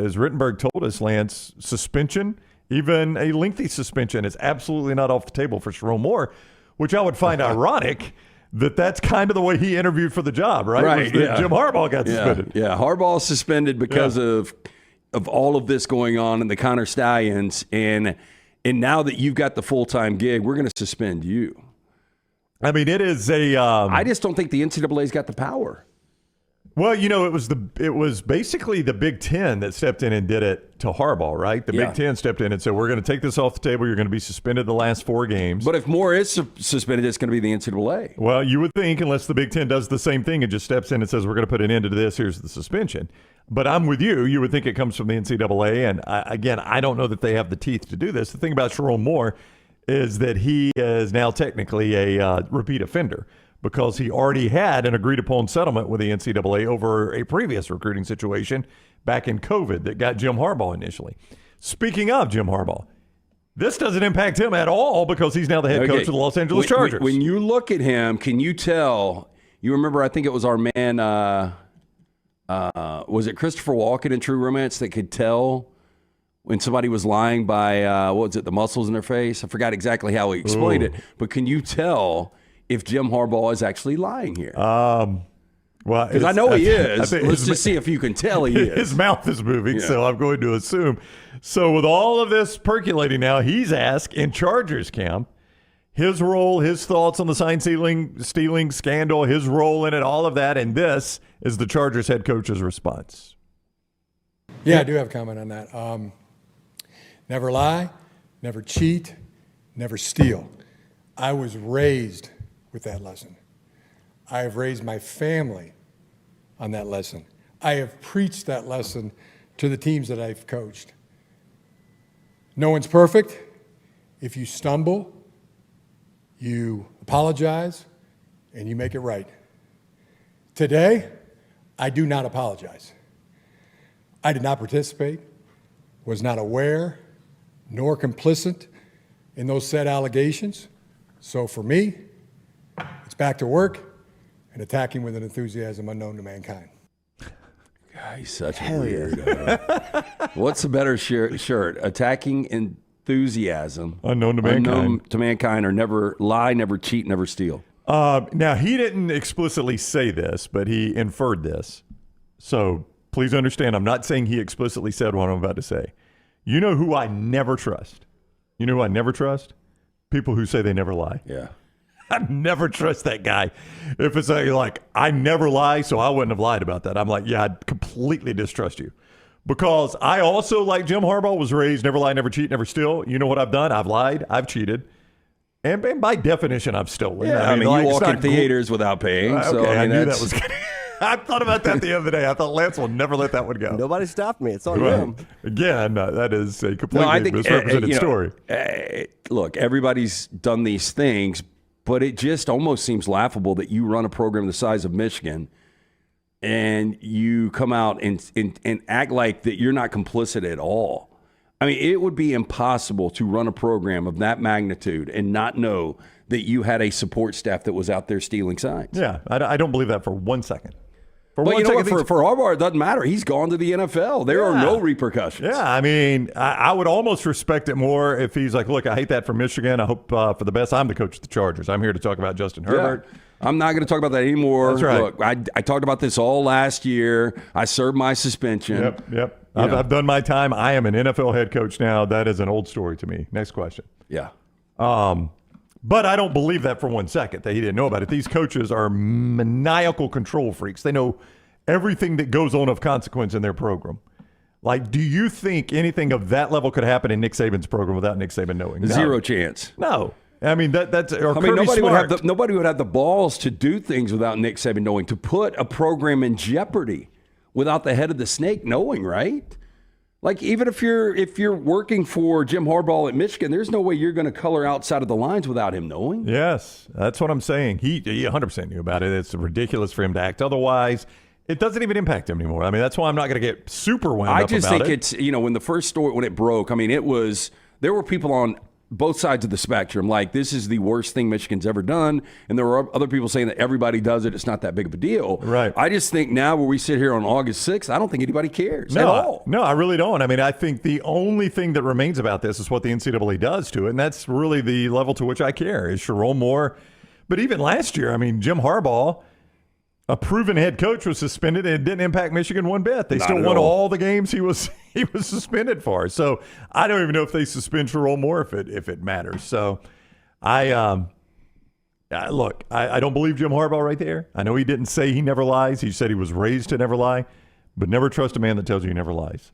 as Rittenberg told us, Lance, suspension, even a lengthy suspension, is absolutely not off the table for Sherrone Moore, which I would find ironic that that's kind of the way he interviewed for the job, right? Right, Was that Jim Harbaugh got suspended. Yeah, Harbaugh suspended because of all of this going on and the Connor Stalions, and now that you've got the full-time gig, we're going to suspend you. I mean, it is a. I just don't think the NCAA's got the power. Well, it was basically the Big Ten that stepped in and did it to Harbaugh, right? The Big Ten stepped in and said, we're going to take this off the table. You're going to be suspended the last 4 games. But if Moore is suspended, it's going to be the NCAA. Well, you would think, unless the Big Ten does the same thing and just steps in and says, we're going to put an end to this, here's the suspension. But I'm with you. You would think it comes from the NCAA. And I don't know that they have the teeth to do this. The thing about Sherrone Moore is that he is now technically a repeat offender, because he already had an agreed-upon settlement with the NCAA over a previous recruiting situation back in COVID that got Jim Harbaugh initially. Speaking of Jim Harbaugh, this doesn't impact him at all because he's now the head coach of the Los Angeles Chargers. When you look at him, can you tell? You remember, I think it was our man, was it Christopher Walken in True Romance that could tell when somebody was lying by, what was it, the muscles in their face? I forgot exactly how he explained it. But can you tell if Jim Harbaugh is actually lying here? Well, because I know he is. Let's just see if you can tell he is. His mouth is moving, so I'm going to assume. So with all of this percolating now, he's asked in Chargers camp his role, his thoughts on the sign stealing scandal, his role in it, all of that, and this is the Chargers head coach's response. Yeah, I do have a comment on that. Never lie, never cheat, never steal. I was raised with that lesson. I have raised my family on that lesson. I have preached that lesson to the teams that I've coached. No one's perfect. If you stumble, you apologize, and you make it right. Today, I do not apologize. I did not participate, was not aware, nor complicit in those said allegations. So for me, it's back to work and attacking with an enthusiasm unknown to mankind. God, he's such a weirdo. What's the better shirt? Attacking enthusiasm unknown to mankind, or never lie, never cheat, never steal. Now, he didn't explicitly say this, but he inferred this. So please understand, I'm not saying he explicitly said what I'm about to say. You know who I never trust? You know who I never trust? People who say they never lie. Yeah. I never trust that guy. If it's like, I never lie, so I wouldn't have lied about that. I'm like, yeah, I'd completely distrust you. Because I also, like Jim Harbaugh, was raised never lie, never cheat, never steal. You know what I've done? I've lied. I've cheated. And by definition, I've stolen. Yeah, I mean you walk in theaters without paying. Okay, I knew that was going to I thought about that the other day. I thought Lance will never let that one go. Nobody stopped me. It's on him. Again, that is a completely misrepresented story. Look, everybody's done these things, but it just almost seems laughable that you run a program the size of Michigan and you come out and act like that you're not complicit at all. I mean, it would be impossible to run a program of that magnitude and not know that you had a support staff that was out there stealing signs. Yeah, I don't believe that for 1 second. But you know what? For Harbaugh, it doesn't matter. He's gone to the NFL. There are no repercussions. Yeah, I mean, I would almost respect it more if he's like, look, I hate that for Michigan. I hope for the best. I'm the coach of the Chargers. I'm here to talk about Justin Herbert. Yeah. I'm not going to talk about that anymore. That's right. Look, I talked about this all last year. I served my suspension. Yep. I've done my time. I am an NFL head coach now. That is an old story to me. Next question. Yeah. But I don't believe that for 1 second, that he didn't know about it. These coaches are maniacal control freaks. They know everything that goes on of consequence in their program. Like, do you think anything of that level could happen in Nick Saban's program without Nick Saban knowing? Zero chance. No. I mean, that's or I mean, nobody would have the balls to do things without Nick Saban knowing, to put a program in jeopardy without the head of the snake knowing, right? Like, even if you're working for Jim Harbaugh at Michigan, there's no way you're going to color outside of the lines without him knowing. Yes, that's what I'm saying. He 100% knew about it. It's ridiculous for him to act otherwise. It doesn't even impact him anymore. I mean, that's why I'm not going to get super wound up about it. I just think it's, when the first story, when it broke, I mean, there were people on both sides of the spectrum. Like, this is the worst thing Michigan's ever done. And there were other people saying that everybody does it. It's not that big of a deal. Right. I just think now where we sit here on August 6th, I don't think anybody cares at No, all. no, I really don't. I mean, I think the only thing that remains about this is what the NCAA does to it, and that's really the level to which I care. Is Sherrone Moore? But even last year, I mean, Jim Harbaugh, a proven head coach, was suspended, and it didn't impact Michigan one bit. They Not still at won all. all the games he was suspended for. So I don't even know if they suspend Sherrone Moore if it matters. So I don't believe Jim Harbaugh right there. I know he didn't say he never lies. He said he was raised to never lie, but never trust a man that tells you he never lies.